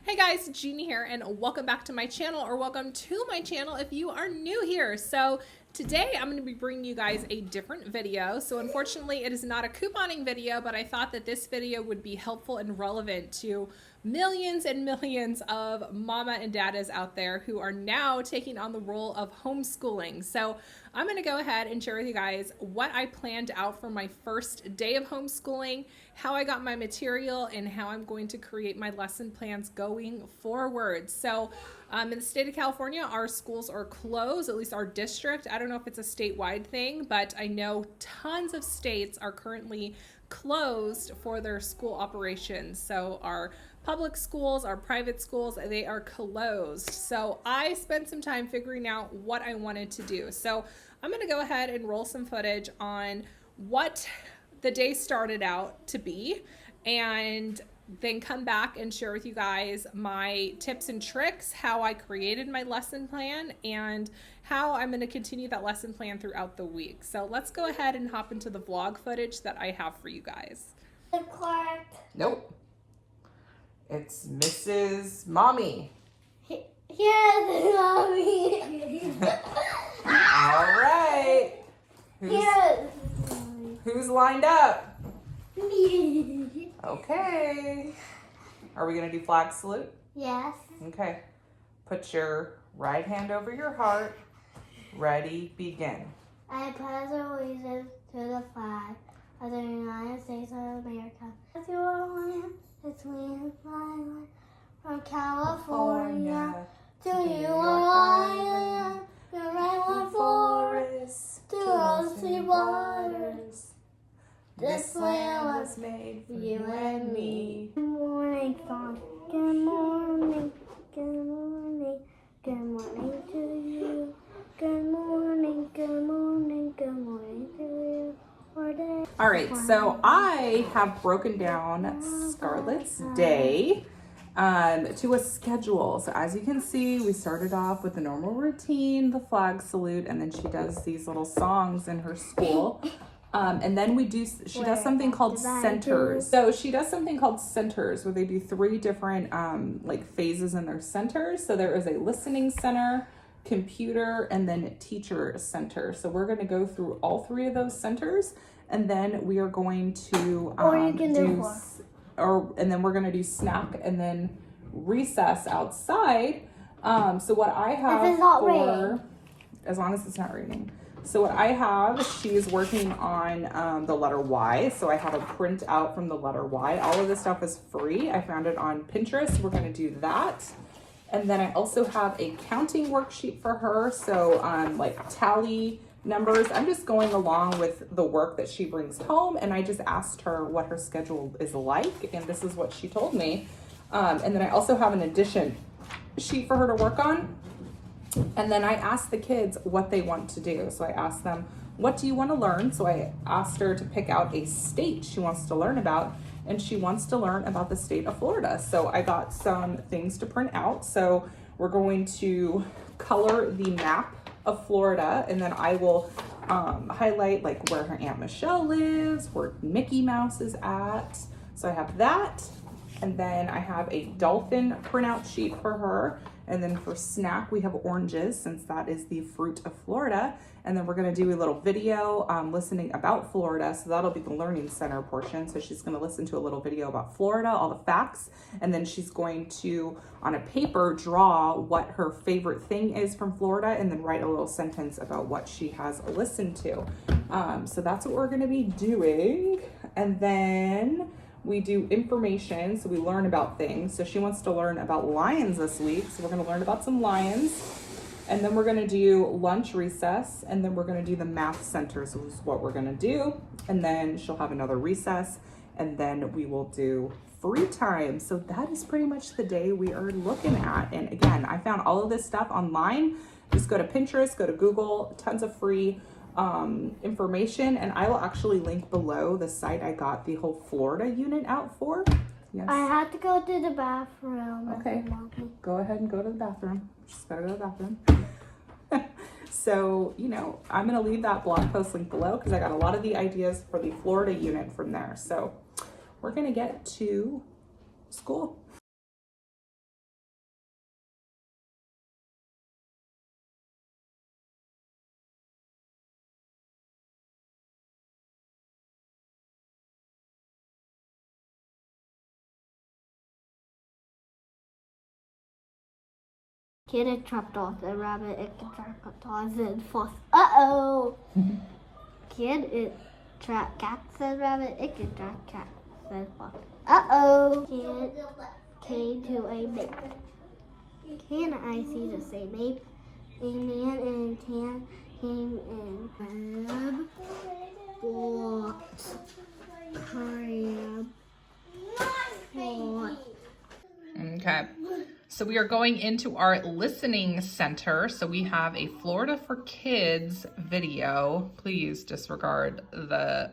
Hey guys, Gina here, and welcome back to my channel, or welcome to my channel if you are new here. So today I'm going to be bringing you guys a different video. So unfortunately it is not a couponing video, but I thought that this video would be helpful and relevant to millions and millions of mama and daddas out there who are now taking on the role of homeschooling. So I'm going to go ahead and share with you guys what I planned out for my first day of homeschooling, how I got my material, and how I'm going to create my lesson plans going forward. So in the state of California, our schools are closed, at least our district. I don't know if it's a statewide thing, but I know tons of states are currently closed for their school operations. So our public schools, our private schools, they are closed. So I spent some time figuring out what I wanted to do. So I'm going to go ahead and roll some footage on what the day started out to be, and then come back and share with you guys my tips and tricks, how I created my lesson plan, and how I'm going to continue that lesson plan throughout the week. So let's go ahead and hop into the vlog footage that I have for you guys. Clark. Nope. It's Mrs. Mommy. Here's Mommy. All right. Who's lined up? Me. Okay. Are we going to do flag salute? Yes. Okay. Put your right hand over your heart. Ready, begin. I pledge allegiance to the flag of the United States of America. As you are land, between my from California to you are island, the redwood forest, to ocean waters. This land was made for you and me. Good morning, song. Good morning. Good morning. Good morning to you. Good morning. Good morning. Good morning to you. All right, so I have broken down Scarlett's day to a schedule. So as you can see, we started off with the normal routine, the flag salute, and then she does these little songs in her school. And then she does something called centers. So she does something called centers where they do 3 different like phases in their centers. So there is a listening center, computer, and then teacher center. So we're going to go through all 3 of those centers, and then we are going to and then we're going to do snack and then recess outside. So what I have as long as it's not raining. So what I have, she's working on the letter Y. So I have a print out from the letter Y. All of this stuff is free. I found it on Pinterest. We're going to do that. And then I also have a counting worksheet for her. So like tally numbers. I'm just going along with the work that she brings home. And I just asked her what her schedule is like. And this is what she told me. And then I also have an addition sheet for her to work on. And then I asked the kids what they want to do. So I asked them, what do you want to learn? So I asked her to pick out a state she wants to learn about, and she wants to learn about the state of Florida. So I got some things to print out. So we're going to color the map of Florida, and then I will highlight like where her Aunt Michelle lives, where Mickey Mouse is at. So I have that. And then I have a dolphin printout sheet for her. And then for snack, we have oranges, since that is the fruit of Florida. And then we're going to do a little video listening about Florida. So that'll be the learning center portion. So she's going to listen to a little video about Florida, all the facts. And then she's going to, on a paper, draw what her favorite thing is from Florida, and then write a little sentence about what she has listened to. So that's what we're going to be doing. And then we do information, so we learn about things. So she wants to learn about lions this week, so we're going to learn about some lions. And then we're going to do lunch recess, and then we're going to do the math center, so this is what we're going to do. And then she'll have another recess, and then we will do free time. So that is pretty much the day we are looking at. And again, I found all of this stuff online. Just go to Pinterest, go to Google, tons of free information, and I will actually link below the site I got the whole Florida unit out for. Yes. I have to go to the bathroom. Okay. Go ahead and go to the bathroom. Just gotta go to the bathroom. So, I'm gonna leave that blog post link below because I got a lot of the ideas for the Florida unit from there. So we're gonna get to school. Kid it trapped off the rabbit, it can trap toss and fuss. Uh-oh! Kid it trap cat says rabbit, it can trap cat says fuss. Uh-oh! Kid came to a mate. Can I see the same ape? A man and a tan came in. Crab walked. Crab walked. Okay. So we are going into our listening center. So we have a Florida for Kids video. Please disregard the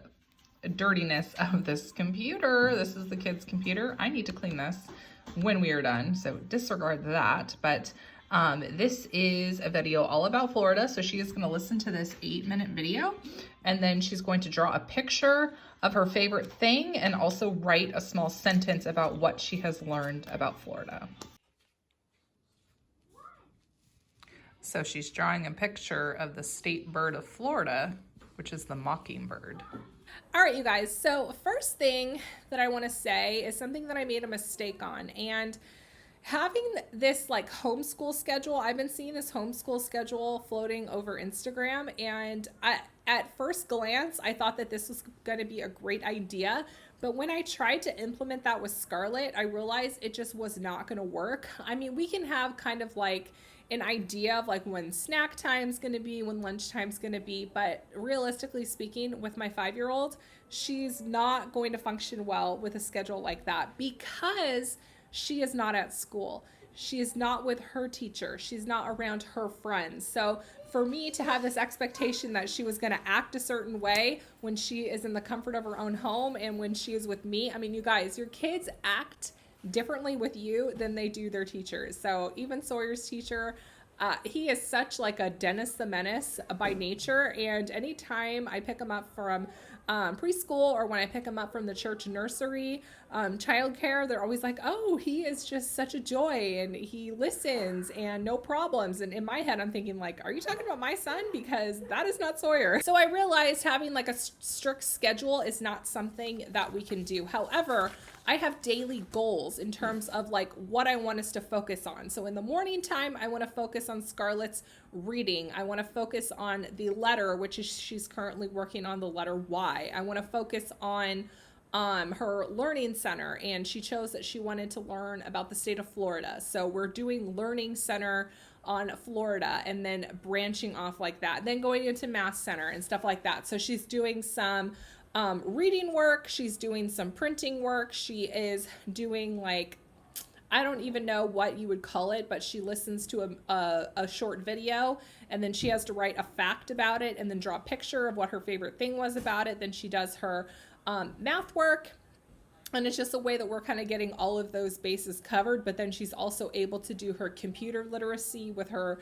dirtiness of this computer. This is the kids' computer. I need to clean this when we are done, so disregard that. But this is a video all about Florida. So she is going to listen to this 8-minute video, and then she's going to draw a picture of her favorite thing and also write a small sentence about what she has learned about Florida. So she's drawing a picture of the state bird of Florida, which is the mockingbird. All right, you guys. So first thing that I want to say is something that I made a mistake on. And having this like homeschool schedule, I've been seeing this homeschool schedule floating over Instagram. And at first glance, I thought that this was going to be a great idea. But when I tried to implement that with Scarlett, I realized it just was not going to work. I mean, we can have kind of like an idea of like when snack time's going to be, when lunch time's going to be, but realistically speaking, with my 5-year-old, she's not going to function well with a schedule like that because she is not at school. She is not with her teacher. She's not around her friends. So for me to have this expectation that she was going to act a certain way when she is in the comfort of her own home and when she is with me, I mean, you guys, your kids act differently with you than they do their teachers. So even Sawyer's teacher, he is such like a Dennis the Menace by nature. And anytime I pick him up from preschool or when I pick him up from the church nursery, childcare, they're always like, oh, he is just such a joy and he listens and no problems. And in my head, I'm thinking like, are you talking about my son? Because that is not Sawyer. So I realized having like a strict schedule is not something that we can do. However, I have daily goals in terms of like what I want us to focus on. So in the morning time, I want to focus on Scarlett's reading. I want to focus on the letter, which is she's currently working on the letter Y. I want to focus on her learning center, and she chose that she wanted to learn about the state of Florida. So we're doing learning center on Florida and then branching off like that, then going into math center and stuff like that. So she's doing some reading work. She's doing some printing work. She is doing like, I don't even know what you would call it, but she listens to a short video and then she has to write a fact about it and then draw a picture of what her favorite thing was about it. Then she does her math work. And it's just a way that we're kind of getting all of those bases covered. But then she's also able to do her computer literacy with her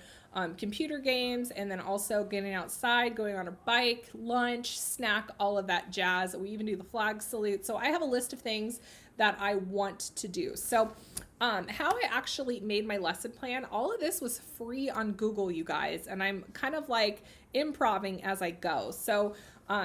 computer games, and then also getting outside, going on a bike, lunch, snack, all of that jazz. We even do the flag salute. So I have a list of things that I want to do. So how I actually made my lesson plan, all of this was free on Google, you guys. And I'm kind of like improvising as I go. So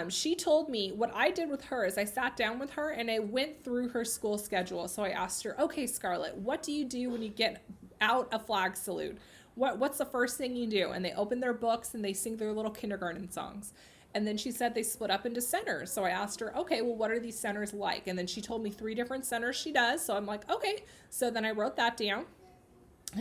she told me what I did with her is I sat down with her and I went through her school schedule. So I asked her, okay, Scarlett, what do you do when you get out a flag salute? What's the first thing you do? And they open their books and they sing their little kindergarten songs. And then she said they split up into centers. So I asked her, okay, well, what are these centers like? And then she told me 3 different centers she does. So I'm like, okay. So then I wrote that down.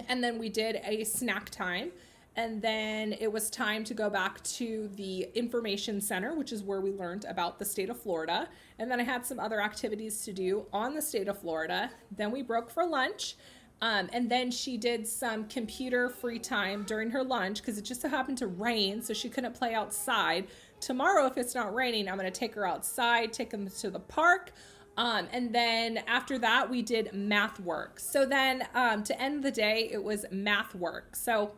And then we did a snack time. And then it was time to go back to the information center, which is where we learned about the state of Florida. And then I had some other activities to do on the state of Florida. Then we broke for lunch. And then she did some computer free time during her lunch because it just so happened to rain, so she couldn't play outside. Tomorrow, if it's not raining, I'm going to take her outside, take them to the park. And then after that, we did math work. So then to end the day, it was math work. So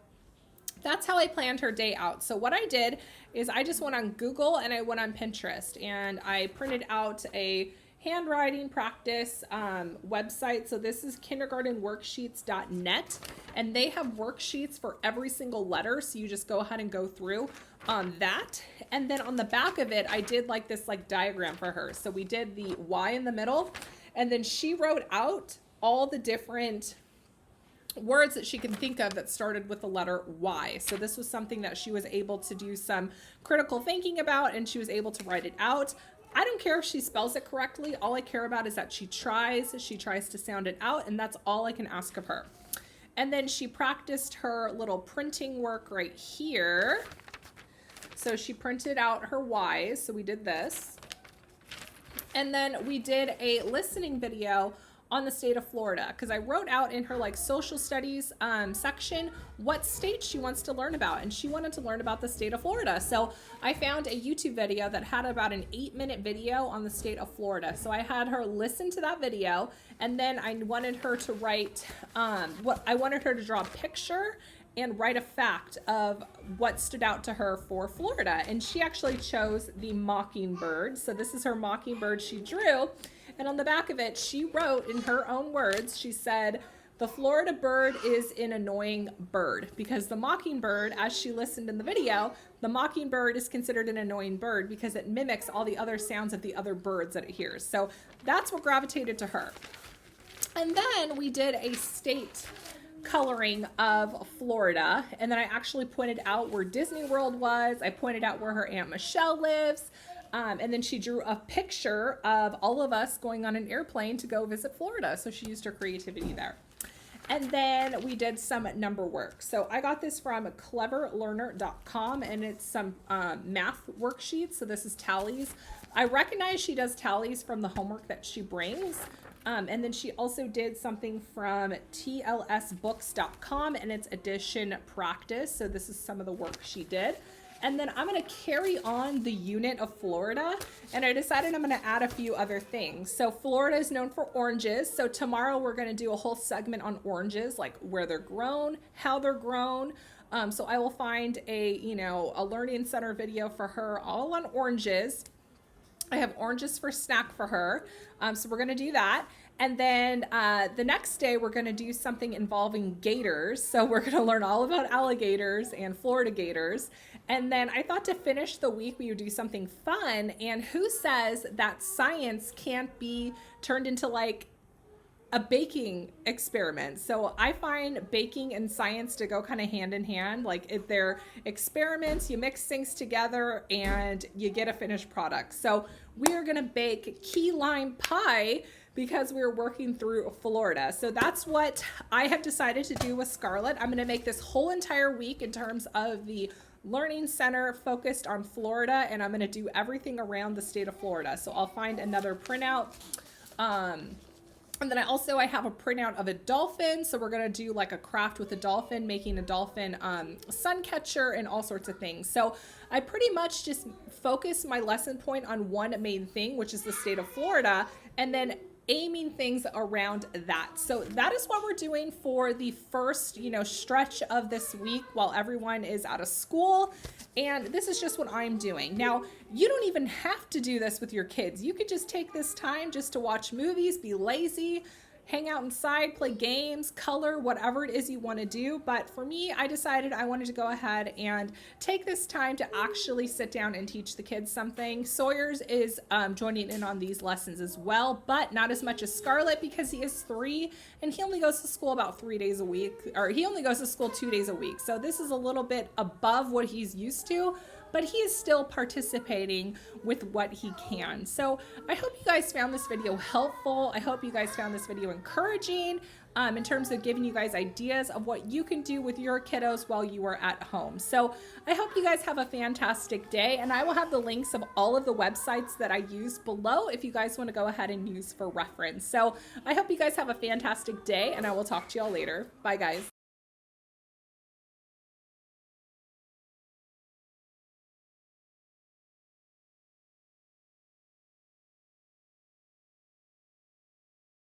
that's how I planned her day out. So what I did is I just went on Google and I went on Pinterest and I printed out a handwriting practice website. So this is kindergartenworksheets.net, and they have worksheets for every single letter. So you just go ahead and go through that. And then on the back of it, I did like this like diagram for her. So we did the Y in the middle, and then she wrote out all the different words that she can think of that started with the letter Y. So this was something that she was able to do some critical thinking about, and she was able to write it out. I don't care if she spells it correctly. All I care about is that she tries to sound it out, and that's all I can ask of her. And then she practiced her little printing work right here. So she printed out her Y's. So we did this. And then we did a listening video on the state of Florida, because I wrote out in her like social studies section what state she wants to learn about, and she wanted to learn about the state of Florida. So I found a YouTube video that had about an 8-minute video on the state of Florida. So I had her listen to that video, and then I wanted her to write I wanted her to draw a picture and write a fact of what stood out to her for Florida. And she actually chose the mockingbird. So this is her mockingbird she drew. And on the back of it, she wrote in her own words, she said, "The Florida bird is an annoying bird," because the mockingbird, as she listened in the video, the mockingbird is considered an annoying bird because it mimics all the other sounds of the other birds that it hears. So that's what gravitated to her. And then we did a state coloring of Florida, and then I actually pointed out where Disney World was. I pointed out where her Aunt Michelle lives. And then she drew a picture of all of us going on an airplane to go visit Florida. So she used her creativity there. And then we did some number work. So I got this from cleverlearner.com, and it's some math worksheets. So this is tallies. I recognize she does tallies from the homework that she brings. And then she also did something from tlsbooks.com, and it's addition practice. So this is some of the work she did. And then I'm going to carry on the unit of Florida, and I decided I'm going to add a few other things. So Florida is known for oranges. So tomorrow we're going to do a whole segment on oranges, like where they're grown, how they're grown. So I will find a learning center video for her all on oranges. I have oranges for snack for her. So we're going to do that. And then the next day, we're going to do something involving gators. So we're going to learn all about alligators and Florida gators. And then I thought to finish the week, we would do something fun. And who says that science can't be turned into like a baking experiment? So I find baking and science to go kind of hand in hand. Like if they're experiments, you mix things together and you get a finished product. So we are going to bake key lime pie because we're working through Florida. So that's what I have decided to do with Scarlett. I'm going to make this whole entire week in terms of the Learning Center focused on Florida, and I'm going to do everything around the state of Florida. So I'll find another printout. And then I have a printout of a dolphin. So we're going to do like a craft with a dolphin, making a dolphin sun catcher and all sorts of things. So I pretty much just focus my lesson point on one main thing, which is the state of Florida, and then aiming things around that. So that is what we're doing for the first, stretch of this week while everyone is out of school. And this is just what I'm doing. Now, you don't even have to do this with your kids. You could just take this time just to watch movies, be lazy, hang out inside, play games, color, whatever it is you want to do. But for me, I decided I wanted to go ahead and take this time to actually sit down and teach the kids something. Sawyer's is joining in on these lessons as well, but not as much as Scarlett because he is 3 and he only goes to school about 3 days a week, or he only goes to school 2 days a week. So this is a little bit above what he's used to, but he is still participating with what he can. So I hope you guys found this video helpful. I hope you guys found this video encouraging in terms of giving you guys ideas of what you can do with your kiddos while you are at home. So I hope you guys have a fantastic day, and I will have the links of all of the websites that I use below if you guys want to go ahead and use for reference. So I hope you guys have a fantastic day, and I will talk to y'all later. Bye, guys.